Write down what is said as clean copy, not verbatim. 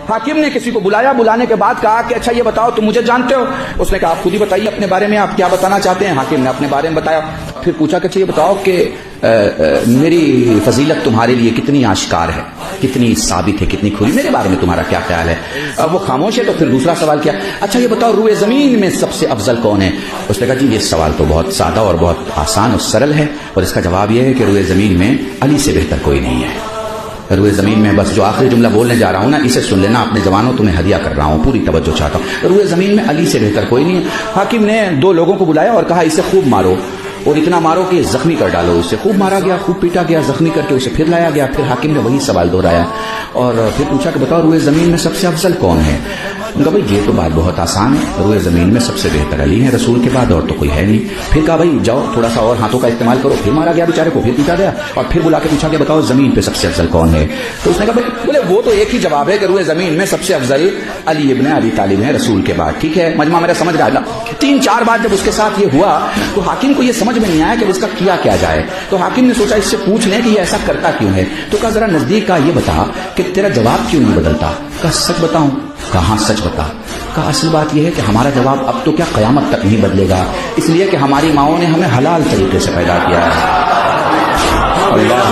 حاکم نے کسی کو بلایا، بلانے کے بعد کہا کہ اچھا یہ بتاؤ تم مجھے جانتے ہو؟ اس نے کہا آپ خود ہی بتائیے اپنے بارے میں، آپ کیا بتانا چاہتے ہیں؟ حاکم نے اپنے بارے میں بتایا. پھر پوچھا کہ اچھا یہ بتاؤ کہ میری فضیلت تمہارے لیے کتنی آشکار ہے، کتنی ثابت ہے، کتنی کھلی، میرے بارے میں تمہارا کیا خیال ہے؟ وہ خاموش ہے. تو پھر دوسرا سوال کیا، اچھا یہ بتاؤ روئے زمین میں سب سے افضل کون ہے؟ اس نے کہا جی یہ سوال تو بہت سادہ اور بہت آسان اور سرل ہے، اور اس کا جواب یہ ہے کہ روئے زمین میں علی سے بہتر کوئی نہیں ہے. روئے زمین میں بس جو آخری جملہ بولنے جا رہا ہوں نا، اسے سن لینا اپنے زبانوں، تمہیں ہدیہ کر رہا ہوں، پوری توجہ چاہتا ہوں. روئے زمین میں علی سے بہتر کوئی نہیں ہے. حاکم نے 2 لوگوں کو بلایا اور کہا اسے خوب مارو، اور اتنا مارو کہ زخمی کر ڈالو. اسے خوب مارا گیا، خوب پیٹا گیا، زخمی کر کے اسے پھر لایا گیا. پھر حاکم نے وہی سوال دہرایا اور پھر پوچھا کہ بتاؤ روئے زمین میں سب سے افضل کون ہے؟ کہا بھائی یہ تو بات بہت آسان ہے، روئے زمین میں سب سے بہتر علی ہے، رسول کے بعد اور تو کوئی ہے نہیں. پھر کہا بھائی جاؤ تھوڑا سا اور ہاتھوں کا استعمال کرو. پھر مارا گیا بیچارے کو، پھر پیٹا گیا، اور پھر بلا کے پوچھا کہ بتاؤ زمین پہ سب سے افضل کون ہے؟ تو اس نے کہا بھائی بولے وہ تو ایک ہی جواب ہے کہ روئے زمین میں سب سے افضل علی ابن ابی طالب ہے، رسول کے بعد. ٹھیک ہے مجمع میرا سمجھ رہا ہے. 3-4 بار جب اس کے ساتھ یہ ہوا تو حاکم کو یہ سمجھ میں نہیں آیا کہ اس کا کیا جائے. تو حاکم نے سوچا اس سے پوچھ لیں کہ یہ ایسا کرتا کیوں ہے. تو کہا ذرا نزدیک کا یہ بتا کہ تیرا جواب کیوں نہیں بدلتا؟ کہا سچ بتاؤں؟ کہا ہاں سچ بتا. کہا اصل بات یہ ہے کہ ہمارا جواب اب تو کیا قیامت تک نہیں بدلے گا، اس لیے کہ ہماری ماؤں نے ہمیں حلال طریقے سے پیدا کیا ہے. اللہ